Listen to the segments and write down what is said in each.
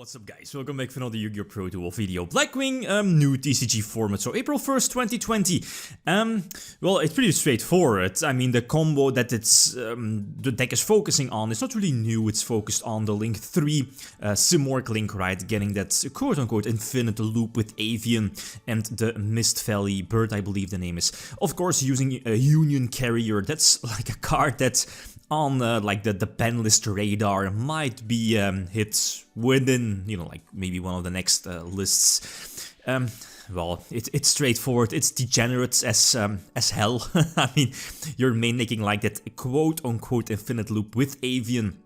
What's up guys, welcome back for another Yu-Gi-Oh! Pro Duel video. Blackwing, new TCG format, so April 1st, 2020. Well, it's pretty straightforward. I mean, the combo that the deck is focusing on is not really new. It's focused on the Link 3 Simorgh Link, right? Getting that quote-unquote infinite loop with Avian and the Mist Valley Bird, I believe the name is. Of course, using a Union Carrier. That's like a card that's on like the ban list radar, might be hit within, you know, like maybe one of the next lists. Well, it's straightforward. It's degenerate as hell. I mean, you're making like that quote-unquote infinite loop with Avian.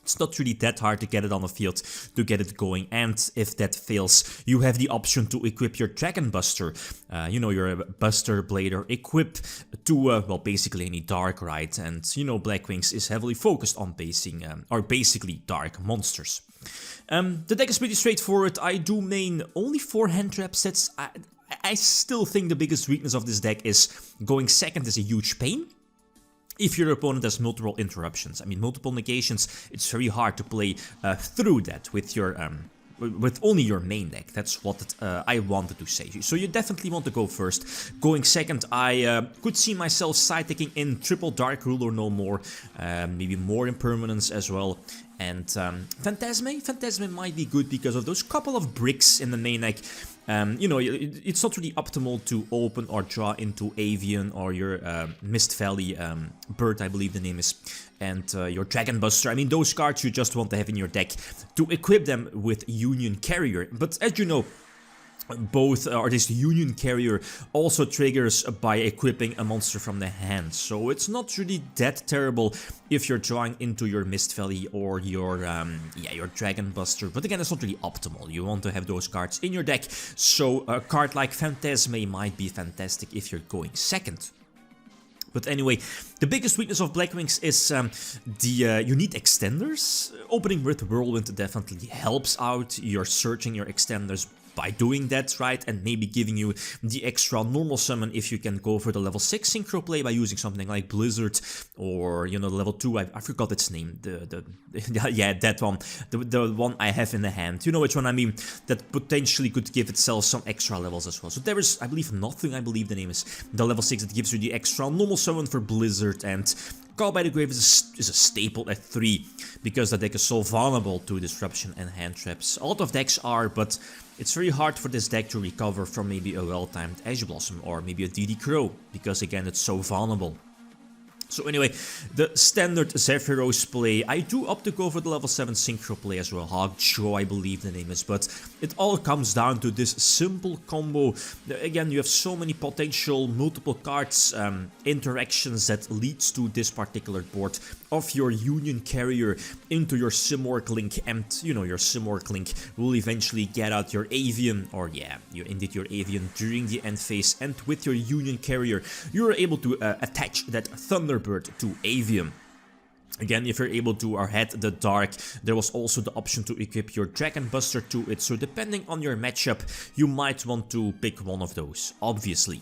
It's not really that hard to get it on the field, to get it going, and if that fails, you have the option to equip your Dragon Buster, you know, your Buster Blader equip to, well, basically any dark, right? And, you know, Blackwings is heavily focused on basically dark monsters. The deck is pretty straightforward. I do main only 4 hand trap sets. I still think the biggest weakness of this deck is going second is a huge pain. If your opponent has multiple interruptions, I mean multiple negations, it's very hard to play through that with your with only your main deck. That's what I wanted to say. So you definitely want to go first. Going second, I could see myself side taking in triple Dark Ruler no more, maybe more impermanence as well. And Phantasme might be good because of those couple of bricks in the main deck. You know, it's not really optimal to open or draw into Avian or your Mist Valley Bird, I believe the name is, and your Dragon Buster. I mean, those cards you just want to have in your deck to equip them with Union Carrier. But as you know, both, or this Union Carrier also triggers by equipping a monster from the hand, so it's not really that terrible if you're drawing into your Mist Valley or your your Dragon Buster. But again, it's not really optimal. You want to have those cards in your deck, so a card like Phantasme might be fantastic if you're going second. But anyway, the biggest weakness of Blackwings is you need extenders. Opening with Whirlwind definitely helps out. You're searching your extenders by doing that, right, and maybe giving you the extra normal summon if you can go for the level 6 synchro play by using something like Blizzard, or, you know, the level 2, I forgot its name, yeah, that one, the one I have in the hand, you know which one I mean, that potentially could give itself some extra levels as well. So there is, I believe, nothing, I believe the name is, the level 6 that gives you the extra normal summon for Blizzard, and Call by the Grave is a staple at 3, because the deck is so vulnerable to disruption and hand traps. A lot of decks are, but it's very hard for this deck to recover from maybe a well-timed Ash Blossom or maybe a DD Crow, because again it's so vulnerable. So anyway, the standard Zephyros play, I do opt to go for the level 7 synchro play as well, Yugioh I believe the name is, but it all comes down to this simple combo. Again, you have so many potential multiple cards, interactions that leads to this particular board of your Union Carrier into your Simorgh Link, and you know, your Simorgh Link will eventually get out your Avian, or yeah, indeed your Avian during the end phase, and with your Union Carrier you're able to attach that Thunderbird to Avian. Again, if you're able to head the dark, there was also the option to equip your Dragon Buster to it, so depending on your matchup, you might want to pick one of those, obviously.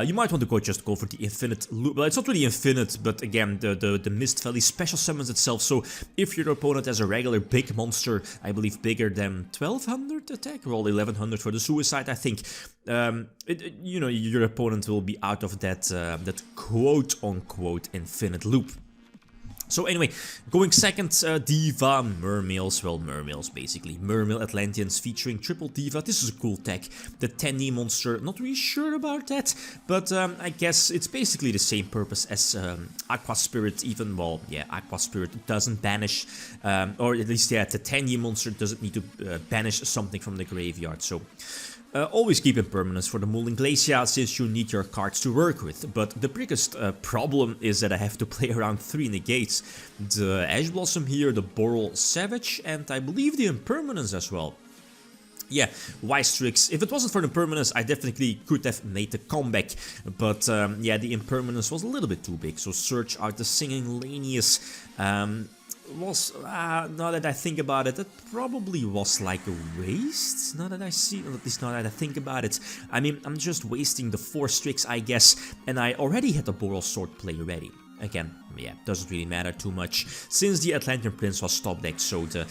You might want to just go for the infinite loop. Well, it's not really infinite, but again, the Mist Valley special summons itself. So if your opponent has a regular big monster, I believe bigger than 1200 attack, roll 1100 for the suicide, I think, you know, your opponent will be out of that that quote-unquote infinite loop. So anyway, going second, Diva Mermails, well, Mermails basically, Mermail Atlanteans featuring triple Diva. This is a cool tech, the 10E monster, not really sure about that, but I guess it's basically the same purpose as Aqua Spirit, even, well, yeah, Aqua Spirit doesn't banish, or at least, yeah, the 10E monster doesn't need to banish something from the graveyard, so always keep impermanence for the Mulling Glacier, since you need your cards to work with. But the biggest problem is that I have to play around 3 negates. The Ash Blossom here, the Boral Savage, and I believe the impermanence as well. Yeah, wise tricks. If it wasn't for the impermanence, I definitely could have made the comeback. But yeah, the impermanence was a little bit too big. So search out the Singing Lanius. Was, now that I think about it, that probably was like a waste, now that I see, at least now that I think about it. I mean, I'm just wasting the 4 Strix, I guess, and I already had the Boral Sword play ready. again, yeah, doesn't really matter too much since the Atlantean Prince was top deck, so the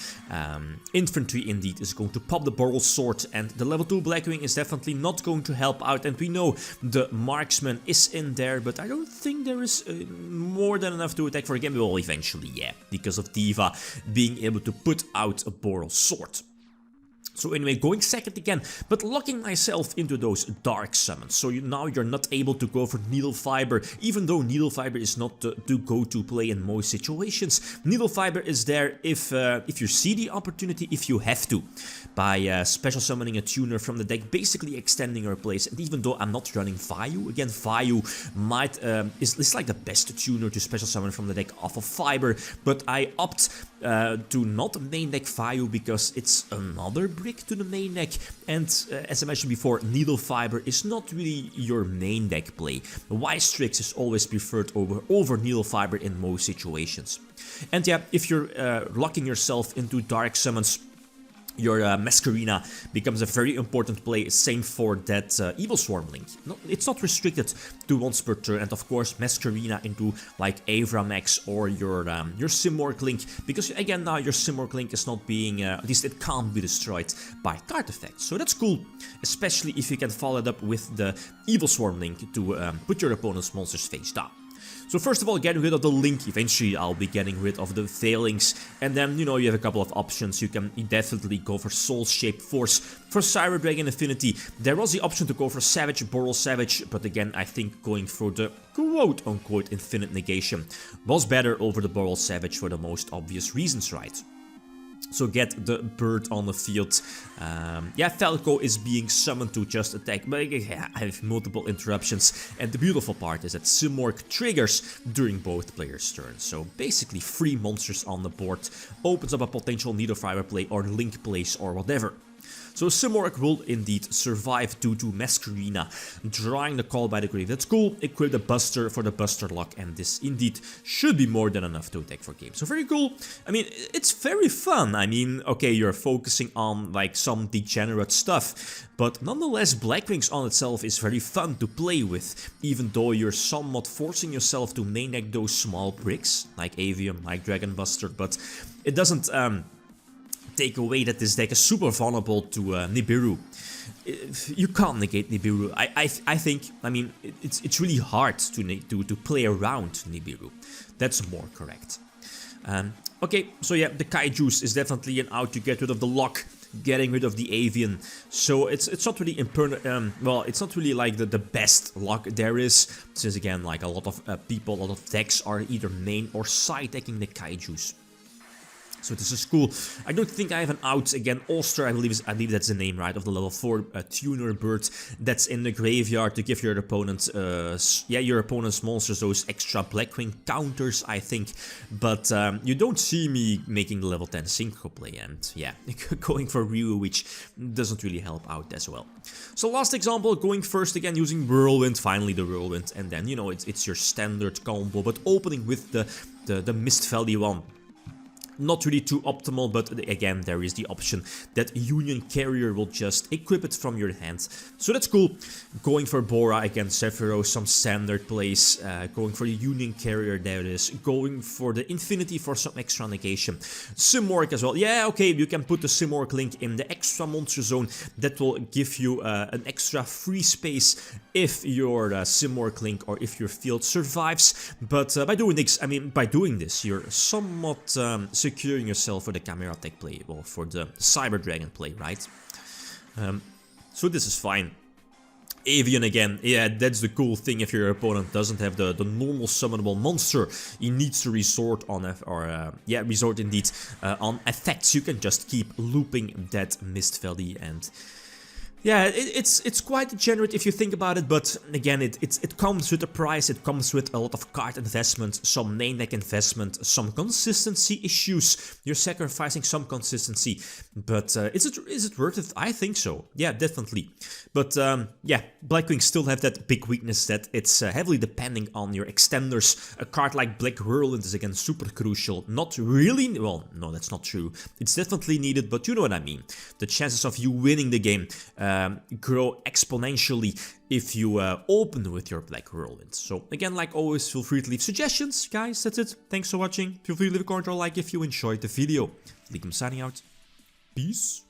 infantry indeed is going to pop the Boral Sword, and the level 2 Blackwing is definitely not going to help out, and we know the Marksman is in there, but I don't think there is more than enough to attack for a game. Well, eventually, yeah, because of Diva being able to put out a Boral Sword. So anyway, going second again, but locking myself into those dark summons. So now you're not able to go for Needle Fiber, even though Needle Fiber is not the go-to play in most situations. Needle Fiber is there if you see the opportunity, if you have to, by special summoning a tuner from the deck, basically extending your plays. And even though I'm not running Vayu, again, Vayu might is like the best tuner to special summon from the deck off of Fiber, but I opt to not main deck Vayu because it's another brick to the main deck, and as I mentioned before, Needle Fiber is not really your main deck play. Strix is always preferred over Needle Fiber in most situations. And yeah, if you're locking yourself into dark summons, your Masquerina becomes a very important play, same for that Evil Swarm link. No, it's not restricted to once per turn, and of course Masquerina into like Avramax or your Simorgh link, because again now your Simorgh link is not being, at least it can't be destroyed by card effects, so that's cool, especially if you can follow it up with the Evil Swarm link to put your opponent's monsters face down. So first of all, getting rid of the link, eventually I'll be getting rid of the failings, and then, you know, you have a couple of options. You can definitely go for Soul-Shaped Force. For Cyber Dragon Affinity, there was the option to go for Savage, Boral Savage, but again, I think going for the quote-unquote Infinite Negation was better over the Boral Savage for the most obvious reasons, right? So get the bird on the field. Yeah, Falco is being summoned to just attack, but I have multiple interruptions. And the beautiful part is that Simorgh triggers during both players' turns. So basically 3 monsters on the board opens up a potential Needle Fiber play or Link plays or whatever. So Simorgh will indeed survive due to Masquerina drawing the Call by the Grave. That's cool. Equip the Buster for the Buster lock, and this indeed should be more than enough to attack for game. So very cool. I mean, it's very fun. I mean, okay, you're focusing on like some degenerate stuff, but nonetheless, Blackwings on itself is very fun to play with, even though you're somewhat forcing yourself to main deck those small bricks like Avium, like Dragon Buster, but it doesn't take away that this deck is super vulnerable to Nibiru. You can't negate Nibiru. I think, I mean, it's really hard to play around Nibiru. That's more correct. Okay, so yeah, the Kaijus is definitely an out to get rid of the lock, getting rid of the Avian. So it's not really well, it's not really like the best lock there is, since again, like a lot of people, a lot of decks are either main or side decking the Kaijus. So this is cool. I don't think I have an out. Again, Ulster, I believe that's the name, right, of the level 4 tuner bird that's in the graveyard to give your opponent, your opponent's monsters those extra Blackwing counters, I think. But you don't see me making the level 10 synchro play, and yeah, going for Ryu, which doesn't really help out as well. So last example, going first again using Whirlwind, finally the Whirlwind, and then, you know, it's your standard combo, but opening with the Mist Valley one. Not really too optimal, but again, there is the option that Union Carrier will just equip it from your hand. So that's cool. Going for Bora against Sephiroth, some standard plays. Going for the Union Carrier, there it is. Going for the Infinity for some extra negation. Simorgh as well. Yeah, okay, you can put the Simorgh link in the extra monster zone. That will give you an extra free space if your Simorgh link or if your field survives. But by doing this, you're somewhat securing yourself for the Chimera Tech play, well, for the Cyber Dragon play, right? So this is fine. Avian again, yeah, that's the cool thing. If your opponent doesn't have the normal summonable monster, he needs to resort on on effects. You can just keep looping that Mist Valley, and yeah, it's quite degenerate if you think about it, but again, it comes with a price, it comes with a lot of card investment, some main deck investment, some consistency issues. You're sacrificing some consistency, but is it worth it? I think so. Yeah, definitely. But yeah, Blackwing still have that big weakness that it's heavily depending on your extenders. A card like Black Whirlwind is again super crucial. Not really, well, no, that's not true. It's definitely needed, but you know what I mean. The chances of you winning the game grow exponentially if you open with your Black Whirlwind. So again, like always, feel free to leave suggestions. Guys, that's it. Thanks for watching. Feel free to leave a comment or like if you enjoyed the video. Lithium signing out. Peace.